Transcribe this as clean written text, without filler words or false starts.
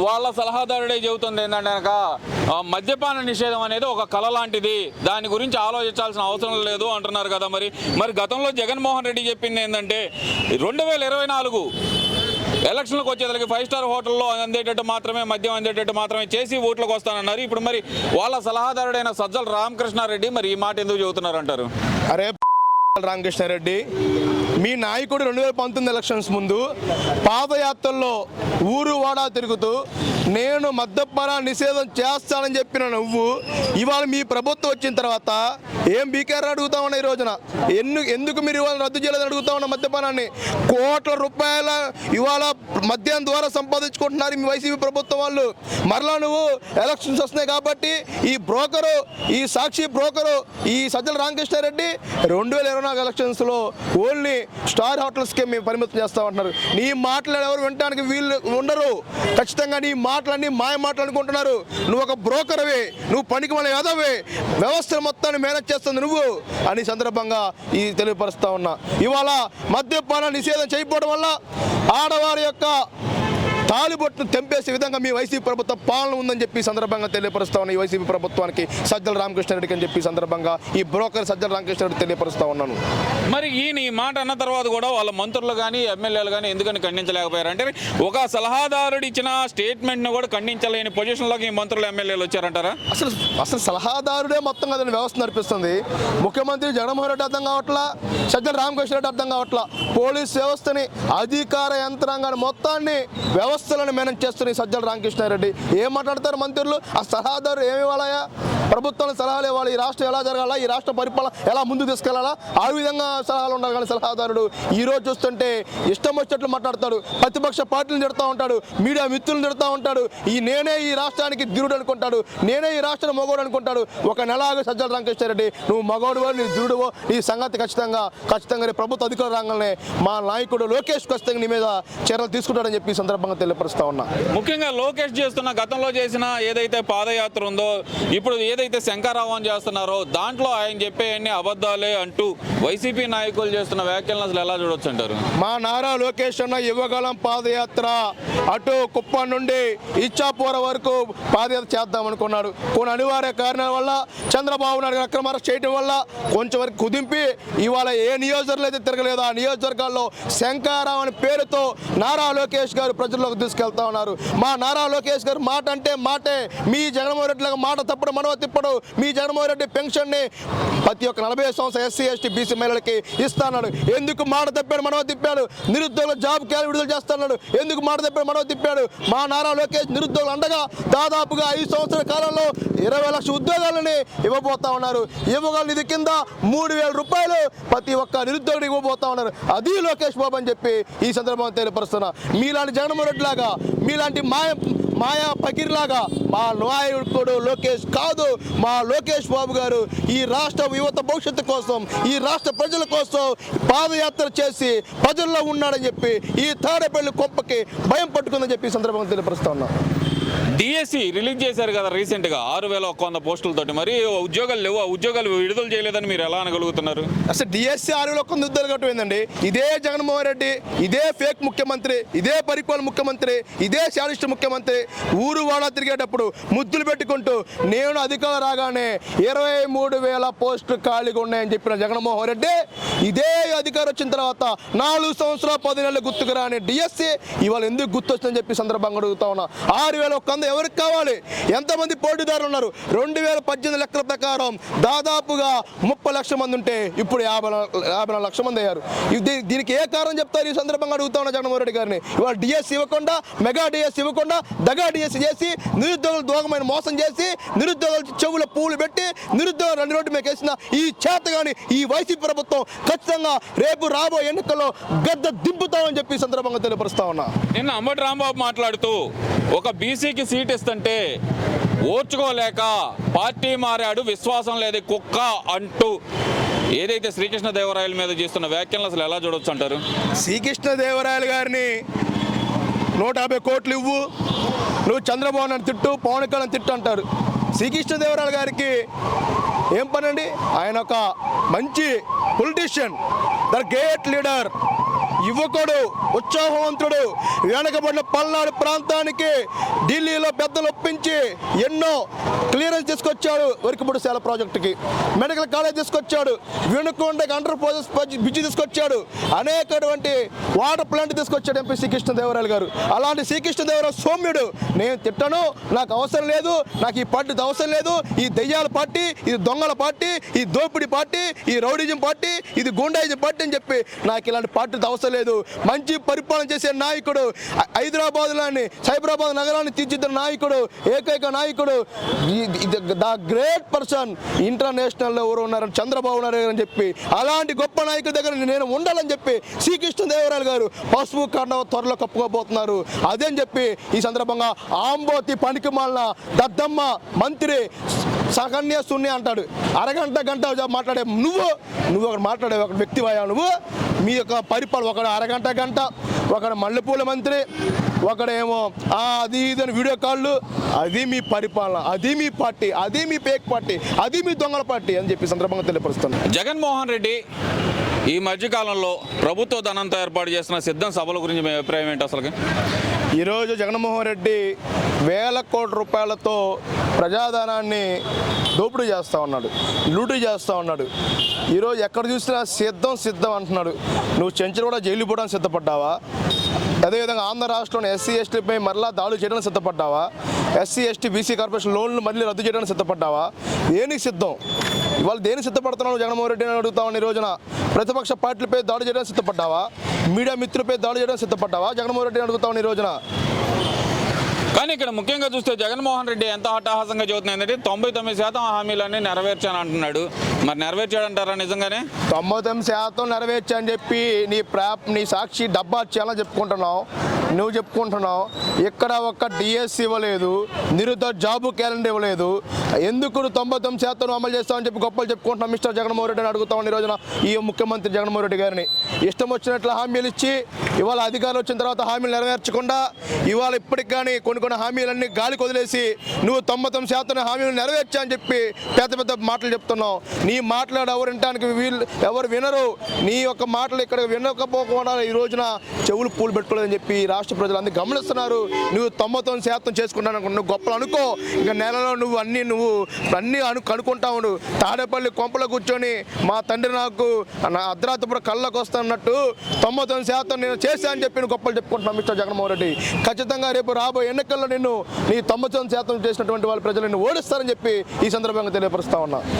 వాళ్ళ సలహాదారుడే చెబుతుంది ఏంటంటే కనుక మద్యపాన నిషేధం అనేది ఒక కళ లాంటిది, దాని గురించి ఆలోచించాల్సిన అవసరం లేదు అంటున్నారు కదా. మరి గతంలో జగన్మోహన్ రెడ్డి చెప్పింది ఏంటంటే 2024 ఎలక్షన్లకు వచ్చేసరికి 5 స్టార్ హోటల్లో అందేటట్టు మాత్రమే, మద్యం అందేటట్టు మాత్రమే చేసి ఓట్లకు వస్తానన్నారు. ఇప్పుడు మరి వాళ్ళ సలహాదారుడైన సజ్జల రామకృష్ణారెడ్డి మరి ఈ మాట ఎందుకు చెబుతున్నారు అంటారు? అరే రామకృష్ణారెడ్డి, మీ నాయకుడు 2019 ఎలక్షన్స్ ముందు పాదయాత్రల్లో ఊరు వాడా తిరుగుతూ నేను మద్యపాన నిషేధం చేస్తానని చెప్పిన నువ్వు ఇవాళ మీ ప్రభుత్వం వచ్చిన తర్వాత ఏం బీకేఆర్ అడుగుతా ఉన్నా ఈ రోజున ఎందుకు మీరు ఇవాళ రద్దు చేయలేదని అడుగుతా ఉన్న మద్యపానాన్ని. కోట్ల రూపాయల ఇవాళ మద్యం ద్వారా సంపాదించుకుంటున్నారు మీ వైసీపీ ప్రభుత్వం వాళ్ళు. మరలా నువ్వు ఎలక్షన్స్ వస్తున్నాయి కాబట్టి ఈ బ్రోకరు, ఈ సాక్షి బ్రోకరు, ఈ సజ్జల రామకృష్ణారెడ్డి 2024 ఎలక్షన్స్లో ఓన్లీ స్టార్ హోటల్స్కే మేము పరిమితం చేస్తామంటున్నారు. నీ మాటలు ఎవరు వినడానికి వీళ్ళు ఉండరు. ఖచ్చితంగా నీ మాటలన్నీ మాయ మాటలు అనుకుంటున్నారు. నువ్వు ఒక బ్రోకర్వే, నువ్వు పనికి మన యాదవే, వ్యవస్థ మొత్తాన్ని మేనేజ్ చేస్తుంది నువ్వు అని సందర్భంగా ఈ తెలియపరుస్తా ఉన్నా. ఇవాళ మద్యపాన నిషేధం చేయకపోవడం వల్ల ఆడవారి యొక్క తాలిబొట్టును తెంపేసే విధంగా మీ వైసీపీ ప్రభుత్వం పాలన ఉందని చెప్పి సందర్భంగా తెలియపరుస్తా ఉన్నా. ఈ వైసీపీ ప్రభుత్వానికి సజ్జల రామకృష్ణారెడ్డికి అని చెప్పి సందర్భంగా ఈ బ్రోకర్ సజ్జల రామకృష్ణారెడ్డి తెలియపరుస్తా ఉన్నాను. మరి ఈ మాట అన్న తర్వాత కూడా వాళ్ళ మంత్రులు కానీ ఎమ్మెల్యేలు కానీ ఎందుకని ఖండించలేకపోయారు? అంటే ఒక సలహాదారుడు ఇచ్చిన స్టేట్మెంట్ను కూడా ఖండించలేని పొజిషన్లోకి ఈ మంత్రులు ఎమ్మెల్యేలు వచ్చారంటారా? అసలు సలహాదారుడే మొత్తం కదా వ్యవస్థ నడిపిస్తుంది. ముఖ్యమంత్రి జగన్మోహన్ రెడ్డి అర్థం కావట్లా, సజ్జల రామకృష్ణారెడ్డి అర్థం కావట్లా. పోలీస్ వ్యవస్థని, అధికార యంత్రాంగాన్ని మొత్తాన్ని వ్యవస్థలను మేనేజ్ చేస్తున్న సజ్జల రామకృష్ణారెడ్డి ఏం మాట్లాడతారు మంత్రులు? ఆ సలహాదారు ఏమి ఇవ్వాలయా? ప్రభుత్వానికి సలహాలు ఇవ్వాలి. ఈ రాష్ట్రం ఎలా జరగాలా, ఈ రాష్ట్ర పరిపాలన ఎలా ముందుకు తీసుకెళ్లాలా, ఆ విధంగా సలహాలు ఉండాలి. కానీ సలహాదారుడు ఈరోజు చూస్తుంటే ఇష్టం వచ్చినట్లు మాట్లాడతాడు, ప్రతిపక్ష పార్టీలను తిడుతూ ఉంటాడు, మీడియా మిత్రులను తిడుతూ ఉంటాడు. నేనే ఈ రాష్ట్రానికి ధీరుడు అనుకుంటాడు, నేనే ఈ రాష్ట్రాన్ని మగోడు అనుకుంటాడు. ఒక నెలగా సజ్జల రామకృష్ణారెడ్డి నువ్వు మగోడువో, నీ ధీరుడువో, నీ సంగతి ఖచ్చితంగా ప్రభుత్వ అధికార రంగంలో మా నాయకుడు లోకేష్ ఖచ్చితంగా నీ మీద చర్యలు తీసుకుంటాడని చెప్పి సందర్భంగా తెలియపరుస్తా ఉన్నా. ముఖ్యంగా లోకేష్ చేస్తున్న గతంలో చేసిన ఏదైతే పాదయాత్ర ఉందో, ఇప్పుడు ఏదైతే శంకరావం చేస్తున్నారో దాంట్లో ఆయన చెప్పేవన్నీ అబద్ధాలే అంటూ వైసీపీ నాయకులు చేస్తున్న వ్యాఖ్యలను అసలు ఎలా చూడొచ్చు అంటారు? మా నారా లోకేష్ అన్న యువగలం పాదయాత్ర అటు కుప్పం నుండి ఇచ్చాపురం వరకు పాదయాత్ర చేద్దాం అనుకున్నాడు. కొన్ని అనివార్య కారణాల వల్ల చంద్రబాబు నాయుడు అక్రమ అరెస్ట్ చేయడం వల్ల కొంచెం వరకు కుదింపి ఇవాళ ఏ నియోజకవర్గాలు అయితే తిరగలేదో ఆ నియోజకవర్గాల్లో శంకరావం అనే పేరుతో నారా లోకేష్ గారు ప్రజల్లోకి తీసుకెళ్తా ఉన్నారు. మా నారా లోకేష్ గారు మాట అంటే మాటే. మీ జగన్మోహన్ రెడ్డి లాగా మాట తప్పడు, మనవ తిప్పడు. మీ జగన్మోహన్ రెడ్డి పెన్షన్ని ప్రతి ఒక్క 40 సంవత్సరాల ఎస్సీ ఎస్టీ బీసీ మహిళలకి ఇస్తాడు. ఎందుకు మాట తప్పాడు, మనవ తిప్పాడు. నిరుద్యోగుల జాబ్ క్యాలెండర్ విడుదల చేస్తున్నాడు. ఎందుకు మాట తప్పాడు, మనవ తిప్పాడు. మా నారా లోకేష్ నిరుద్యోగులు అండగా దాదాపుగా 5 సంవత్సరాల కాలంలో 20 లక్షల ఉద్యోగాలని ఇవ్వబోతా ఉన్నారు. ఇవ్వగల నిధి కింద 3,000 రూపాయలు ప్రతి ఒక్క నిరుద్యోగుడు ఇవ్వబోతా ఉన్నారు. అది లోకేష్ బాబు అని చెప్పి ఈ సందర్భంగా తెలియపరుస్తున్నా. మీలాంటి జగన్మోహన్ రెడ్డి లాగా, మీలాంటి మాయా పకీర్లాగా మా నాయకుడు లోకేష్ కాదు. మా లోకేష్ బాబు గారు ఈ రాష్ట్ర యువత భవిష్యత్తు కోసం, ఈ రాష్ట్ర ప్రజల కోసం పాదయాత్ర చేసి ప్రజల్లో ఉన్నాడని చెప్పి ఈ తాడేపల్లి కొంపకి భయం పట్టుకుందని చెప్పి ఈ సందర్భంగా తెలియపరుస్తా ఉన్నా. డిఎస్సి రిలీజ్ చేశారు కదా రీసెంట్గా 6,100 పోస్టులతోటి. మరి ఉద్యోగాలు లేవు, ఆ ఉద్యోగాలు విడుదల చేయలేదని మీరు ఎలా అనగలుగుతున్నారు? అసలు డిఎస్సి 6,100 ఉద్యోగాలు కట్టమైందండి. ఇదే జగన్మోహన్ రెడ్డి, ఇదే ఫేక్ ముఖ్యమంత్రి, ఇదే పరిపాలన ముఖ్యమంత్రి, ఇదే శాడిస్ట్ ముఖ్యమంత్రి ఊరు వాడా తిరిగేటప్పుడు ముద్దులు పెట్టుకుంటూ నేను అధికారం రాగానే 23,000 పోస్టులు ఖాళీగా ఉన్నాయని చెప్పిన జగన్మోహన్ రెడ్డి ఇదే అధికారం వచ్చిన తర్వాత 4 సంవత్సరాలు 10 నెలలు గుర్తుకు రాని డిఎస్సి ఇవాళ ఎందుకు గుర్తొస్తుందని చెప్పి సందర్భంగా అడుగుతా ఉన్నా. 6,100 ఎవరికి కావాలి? ఎంతమంది పోటీదారులు ఉన్నారు? 2018 లెక్కల ప్రకారం దాదాపుగా 30 లక్షల మంది ఉంటే ఇప్పుడు 54 లక్షల మంది అయ్యారు. దీనికి ఏ కారణం చెప్తారు? ఈ సందర్భంగా అడుగుతా ఉన్నా జగన్మోహన్ రెడ్డి గారిని. ఇవాళ డిఎస్సి ఇవ్వకుండా, మెగా డిఎస్సి ఇవ్వకుండా దగా డిఎస్సి చేసి నిరుద్యోగులు దోగమైన మోసం చేసి నిరుద్యోగులు చెవుల పూలు పెట్టి నిరుద్యోగులు 2 రోడ్డు మీద వేసిన ఈ చేతగాని ఈ వైసీపీ ప్రభుత్వం ఖచ్చితంగా రేపు రాబోయే ఎన్నికల్లో గద్ద దింపుతామని చెప్పి సందర్భంగా తెలియపరుస్తా ఉన్నా. నిన్న అంబటి రాంబాబు మాట్లాడుతూ ఒక బీసీకి సీట్ ఇస్తుంటే ఓర్చుకోలేక పార్టీ మారాడు, విశ్వాసం లేదు కుక్క అంటూ ఏదైతే శ్రీకృష్ణదేవరాయల మీద చేస్తున్న వ్యాఖ్యలను అసలు ఎలా చూడొచ్చు అంటారు? శ్రీకృష్ణదేవరాయలు గారిని 150 కోట్లు ఇవ్వు, నువ్వు చంద్రబాబు నాయుడు తిట్టు, పవన్ కళ్యాణ్ తిట్టు అంటారు. శ్రీకృష్ణదేవరాయలు గారికి ఏం పనండి? ఆయన ఒక మంచి పొలిటీషియన్, ద గ్రేట్ లీడర్. యువకుడు, ఉత్సాహవంతుడు, వెనకబడిన పల్నాడు ప్రాంతానికి ఢిల్లీలో పెద్దలు ఒప్పించి ఎన్నో క్లియరెన్స్ తీసుకొచ్చాడు. వరికపుడిశాల ప్రాజెక్టుకి మెడికల్ కాలేజ్ తీసుకొచ్చాడు. వినుకొండకి అండర్ ప్రాజెక్ట్ బ్రిడ్జి తీసుకొచ్చాడు. అనేకటువంటి వాటర్ ప్లాంట్ తీసుకొచ్చాడు ఎంపీ శ్రీకృష్ణదేవరాయలు గారు. అలాంటి శ్రీకృష్ణదేవరాయలు సౌమ్యుడు. నేను తిట్టను, నాకు అవసరం లేదు, నాకు ఈ పార్టీ అవసరం లేదు. ఈ దెయ్యాల పార్టీ, ఇది దొంగల పార్టీ, ఈ దోపిడీ పార్టీ, ఈ రౌడీజం పార్టీ, ఇది గుండాయిజం పార్టీ అని చెప్పి నాకు ఇలాంటి పార్టీతో అవసరం లేదు. మంచి పరిపాలన చేసే నాయకుడు, హైదరాబాద్లోని సైబరాబాద్ నగరాన్ని తీర్చిదిద్దిన నాయకుడు, ఏకైక నాయకుడు, ద గ్రేట్ పర్సన్ ఇంటర్నేషనల్లో ఎవరు ఉన్నారని చంద్రబాబు నాయుడు అని చెప్పి అలాంటి గొప్ప నాయకుడి దగ్గర నేను ఉండాలని చెప్పి శ్రీకృష్ణదేవరాయలు గారు పసుపు కండ త్వరలో కప్పుకోబోతున్నారు. అదేని చెప్పి ఈ సందర్భంగా ఆంబోతి పనికిమాలిన దద్దమ్మ మంత్రి సకన్య శూన్య అంటాడు. అరగంట గంట మాట్లాడే నువ్వు ఒకడు మాట్లాడే ఒక వ్యక్తివయ్యా నువ్వు. మీ యొక్క పరిపాలన ఒకడు అరగంట గంట, ఒకడు మల్లెపూల మంత్రి, ఒకడేమో అది ఇదని వీడియో కాళ్ళు. అది మీ పరిపాలన, అది మీ పార్టీ, అది మీ పేక్ పార్టీ, అది మీ దొంగల పార్టీ అని చెప్పి సందర్భంగా తెలియపరుస్తాను. జగన్మోహన్ రెడ్డి ఈ మధ్యకాలంలో ప్రభుత్వ ధనంతో ఏర్పాటు చేసిన సిద్ధం సభల గురించి మీ అభిప్రాయం ఏంటి అసలు? ఈరోజు జగన్మోహన్ రెడ్డి వేల కోట్ల రూపాయలతో ప్రజాధనాన్ని దోపిడీ చేస్తూ ఉన్నాడు, లూటీ చేస్తూ ఉన్నాడు. ఈరోజు ఎక్కడ చూసినా సిద్ధం అంటున్నాడు. నువ్వు చెంచులు కూడా జైలు పోవడానికి సిద్ధపడ్డావా? అదేవిధంగా ఆంధ్ర రాష్ట్రంలో ఎస్సీ ఎస్టీపై మరలా దాడులు చేయడానికి సిద్ధపడ్డావా? ఎస్సీ ఎస్టీ బీసీ కార్పొరేషన్ లోన్లు మళ్ళీ రద్దు చేయడానికి సిద్ధపడ్డావా? దేనికి సిద్ధం? ఇవాళ దేనికి సిద్ధపడుతున్నావు జగన్మోహన్ రెడ్డి అని అడుగుతామని ఈ రోజున. ప్రతిపక్ష పార్టీలపై దాడి చేయడానికి సిద్ధపడ్డావా? మీడియా మిత్రులపై దాడి చేయడానికి సిద్ధపడ్డావా? జగన్మోహన్ రెడ్డి అడుగుతామని ఈ రోజున. కానీ ఇక్కడ ముఖ్యంగా చూస్తే జగన్మోహన్ రెడ్డి ఎంత హఠాహసంగా చెబుతున్నాయి ఏంటంటే 99% హామీలన్నీ నెరవేర్చాను అంటున్నాడు. మరి నెరవేర్చాడంటారా నిజంగానే? 99% నెరవేర్చా అని చెప్పి నీ సాక్షి డబ్బా చాలా చెప్పుకుంటున్నావు, నువ్వు చెప్పుకుంటున్నావు. ఇక్కడ ఒక్క డిఎస్సి ఇవ్వలేదు, నిరుద్యోగ జాబు క్యాలెండర్ ఇవ్వలేదు. ఎందుకు 99% అమలు చేస్తామని చెప్పి గొప్పలు చెప్పుకుంటున్నాం మిస్టర్ జగన్మోహన్ రెడ్డి అని అడుగుతామని ఈ రోజున ఈ ముఖ్యమంత్రి జగన్మోహన్ రెడ్డి గారిని. ఇష్టం వచ్చినట్లు హామీలు ఇచ్చి ఇవాళ అధికారులు వచ్చిన తర్వాత హామీలు నెరవేర్చకుండా ఇవాళ ఇప్పటికి కానీ కొన్ని హామీలన్నీ గాలికి వదిలేసి నువ్వు 99% హామీలు నెరవేర్చా అని చెప్పి పెద్ద మాటలు చెప్తున్నావు. నీ మాట్లాడు ఎవరు వినటానికి ఎవరు వినరు. నీ యొక్క మాటలు ఇక్కడ వినకపోకుండా ఈ రోజున చెవులు పూలు పెట్టుకోలేదని చెప్పి రాష్ట్ర ప్రజలు అందరూ గమనిస్తున్నారు. నువ్వు 99% చేసుకుంటాను నువ్వు గొప్పలు అనుకో. ఇక నెలలో నువ్వు అన్నీ కనుక్కుంటా ఉండు. తాడేపల్లి కొంపలో కూర్చొని మా తండ్రి నాకు అర్ధరాత్రిపూట కళ్ళకు వస్తున్నట్టు 99% నేను చేశా అని చెప్పి గొప్పలు చెప్పుకుంటున్నాను మిస్టర్ జగన్మోహన్ రెడ్డి. ఖచ్చితంగా రేపు రాబోయే ఎన్నికల్లో నీ 99% చేసినటువంటి వాళ్ళ ప్రజలు నిన్ను ఓడిస్తారని చెప్పి ఈ సందర్భంగా తెలియపరుస్తా ఉన్నా.